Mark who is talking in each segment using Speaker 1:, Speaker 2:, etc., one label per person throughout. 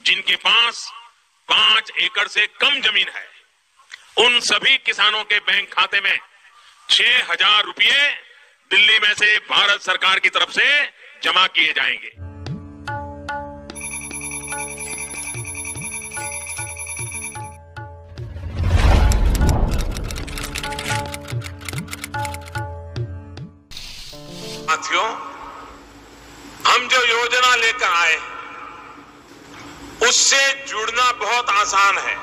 Speaker 1: जिनके पास 5 एकड़ से कम जमीन है, उन सभी किसानों के बैंक खाते में 6,000 रुपये दिल्ली में से भारत सरकार की तरफ से जमा किए जाएंगे। साथियों, हम जो योजना लेकर आए उससे जुड़ना बहुत आसान है।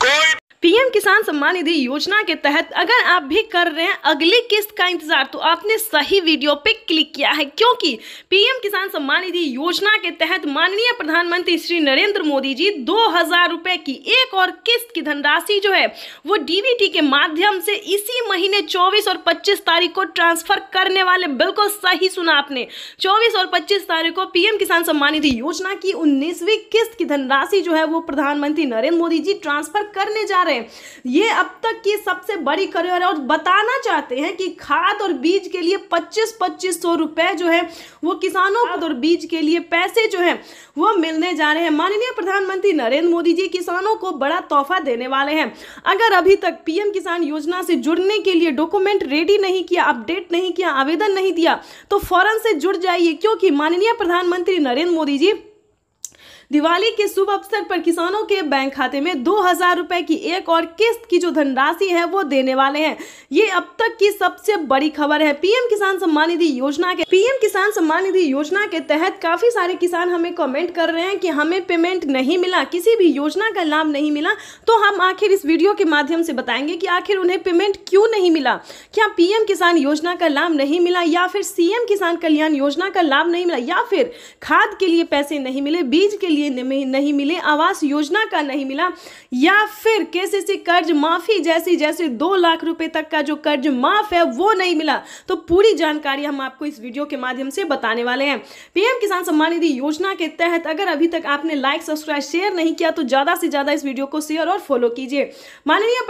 Speaker 1: कोई
Speaker 2: पीएम किसान सम्मान निधि योजना के तहत अगर आप भी कर रहे हैं अगली किस्त का इंतजार, तो आपने सही वीडियो पे क्लिक किया है, क्योंकि पीएम किसान सम्मान निधि योजना के तहत माननीय प्रधानमंत्री श्री नरेंद्र मोदी जी 2,000 रुपए की एक और किस्त की धनराशि जो है वो डीबीटी के माध्यम से इसी महीने 24 और 25 तारीख को ट्रांसफर करने वाले। बिल्कुल सही सुना आपने, 24 और 25 तारीख को पीएम किसान सम्मान निधि योजना की 19वीं किस्त की धनराशि जो है वो प्रधानमंत्री नरेंद्र मोदी जी ट्रांसफर करने जा रहे हैं। ये अब तक की सबसे बड़ी खबर है और बताना चाहते हैं कि खाद और बीज के लिए 2500 रुपए जो है वो किसानों खाद और बीज के लिए पैसे जो है वो मिलने जा रहे हैं। माननीय प्रधानमंत्री नरेंद्र मोदी जी किसानों को बड़ा तोहफा देने वाले हैं। अगर अभी तक पीएम किसान योजना से जुड़ने के लिए डॉक्यूमेंट रेडी नहीं किया, अपडेट नहीं किया, आवेदन नहीं दिया, तो फौरन से जुड़ जाइए, क्योंकि माननीय प्रधानमंत्री नरेंद्र मोदी जी दिवाली के शुभ अवसर पर किसानों के बैंक खाते में 2,000 रुपए की एक और किस्त की जो धनराशि है वो देने वाले हैं। ये अब तक की सबसे बड़ी खबर है। पीएम किसान सम्मान निधि योजना के तहत काफी सारे किसान हमें कमेंट कर रहे हैं कि हमें पेमेंट नहीं मिला, किसी भी योजना का लाभ नहीं मिला। तो हम आखिर इस वीडियो के माध्यम से बताएंगे कि आखिर उन्हें पेमेंट क्यों नहीं मिला। क्या पीएम किसान योजना का लाभ नहीं मिला, या फिर सीएम किसान कल्याण योजना का लाभ नहीं मिला, या फिर खाद के लिए पैसे नहीं मिले, बीज के लिए नहीं मिले, आवास योजना का नहीं मिला, या फिर केसीसी कर्ज माफी जैसे 2 लाख रुपए तक का जो कर्ज माफ है वो नहीं मिला। तो पूरी जानकारी हम आपको इस वीडियो के माध्यम से बताने वाले हैं। पीएम किसान सम्मान निधि योजना के तहत अगर अभी तक आपने लाइक, सब्सक्राइब, शेयर नहीं किया तो ज्यादा से ज्यादा इस वीडियो को शेयर और फॉलो कीजिए। माननीय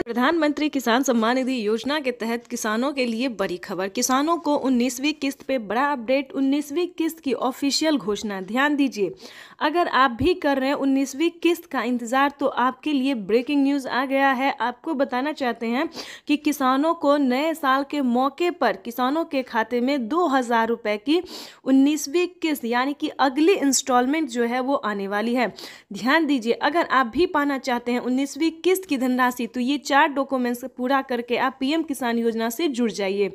Speaker 2: प्रधानमंत्री किसान सम्मान निधि योजना के तहत किसानों के लिए बड़ी खबर। किसानों को 19वीं किस्त पे बड़ा अपडेट, 19वीं किस्त की ऑफिशियल घोषणा। ध्यान दीजिए, अगर आप भी कर रहे हैं 19वीं किस्त का इंतजार तो आपके लिए ब्रेकिंग न्यूज आ गया है। आपको बताना चाहते हैं कि किसानों को नए साल के मौके पर किसानों के खाते में 2,000 रुपए की 19वीं किस्त यानी कि अगली इंस्टॉलमेंट जो है वो आने वाली है। ध्यान दीजिए, अगर आप भी पाना चाहते हैं 19वीं किस्त की धनराशि तो ये 4 डॉक्यूमेंट्स पूरा करके आप पीएम किसान योजना से जुड़ जाइए।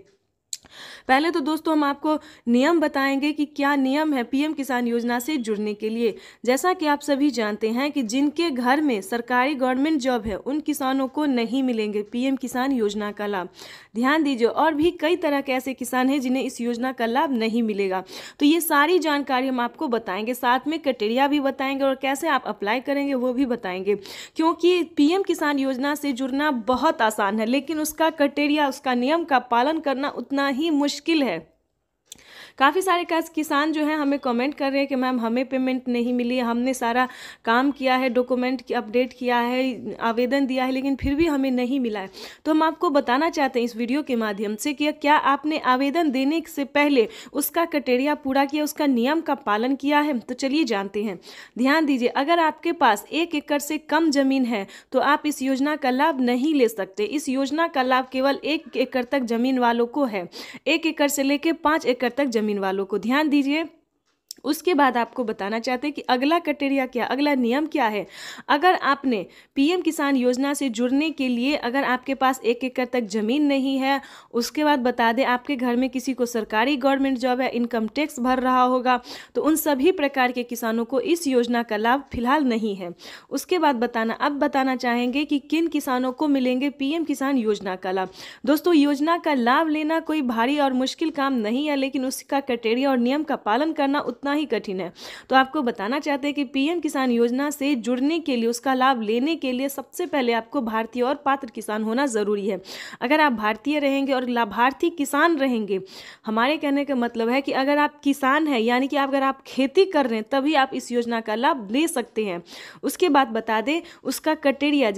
Speaker 2: पहले तो दोस्तों हम आपको नियम बताएंगे कि क्या नियम है पीएम किसान योजना से जुड़ने के लिए। जैसा कि आप सभी जानते हैं कि जिनके घर में सरकारी गवर्नमेंट जॉब है उन किसानों को नहीं मिलेंगे पीएम किसान योजना का लाभ। ध्यान दीजिए, और भी कई तरह के ऐसे किसान हैं जिन्हें इस योजना का लाभ नहीं मिलेगा। तो ये सारी जानकारी हम आपको बताएंगे, साथ में क्राइटेरिया भी बताएंगे और कैसे आप अप्लाई करेंगे वो भी बताएंगे। क्योंकि पीएम किसान योजना से जुड़ना बहुत आसान है, लेकिन उसका क्राइटेरिया, उसका नियम का पालन करना उतना ही मुश्किल है। काफ़ी सारे किसान जो हैं हमें कमेंट कर रहे हैं कि मैम हमें पेमेंट नहीं मिली, हमने सारा काम किया है, डॉक्यूमेंट की अपडेट किया है, आवेदन दिया है, लेकिन फिर भी हमें नहीं मिला है। तो हम आपको बताना चाहते हैं इस वीडियो के माध्यम से कि क्या आपने आवेदन देने से पहले उसका क्राइटेरिया पूरा किया, उसका नियम का पालन किया है। तो चलिए जानते हैं। ध्यान दीजिए, अगर आपके पास 1 एकड़ से कम जमीन है तो आप इस योजना का लाभ नहीं ले सकते। इस योजना का लाभ केवल 1 एकड़ तक जमीन वालों को है, 1 एकड़ से लेकर 5 एकड़ तक जमीन वालों को। ध्यान दीजिए, उसके बाद आपको बताना चाहते हैं कि अगला क्राइटेरिया क्या, अगला नियम क्या है। अगर आपने पीएम किसान योजना से जुड़ने के लिए अगर आपके पास 1 एकड़ तक जमीन नहीं है, उसके बाद बता दें आपके घर में किसी को सरकारी गवर्नमेंट जॉब है, इनकम टैक्स भर रहा होगा, तो उन सभी प्रकार के किसानों को इस योजना का लाभ फिलहाल नहीं है। उसके बाद बताना चाहेंगे कि किन किसानों को मिलेंगे पीएम किसान योजना का लाभ। दोस्तों, योजना का लाभ लेना कोई भारी और मुश्किल काम नहीं है, लेकिन उसका क्राइटेरिया और नियम का पालन करना उतना ही कठिन है। तो आपको बताना चाहते हैं कि पीएम किसान योजना से जुड़ने के लिए, उसका लाभ लेने के लिए सबसे पहले आपको भारतीय और पात्र किसान होना जरूरी है। अगर आप भारतीय रहेंगे और लाभार्थी किसान रहेंगे, हमारे कहने का मतलब है कि अगर आप किसान हैं यानी कि अगर आप खेती कर रहे हैं तभी आप इस योजना का लाभ ले सकते हैं। उसके बाद बता दें उसका क्राइटेरिया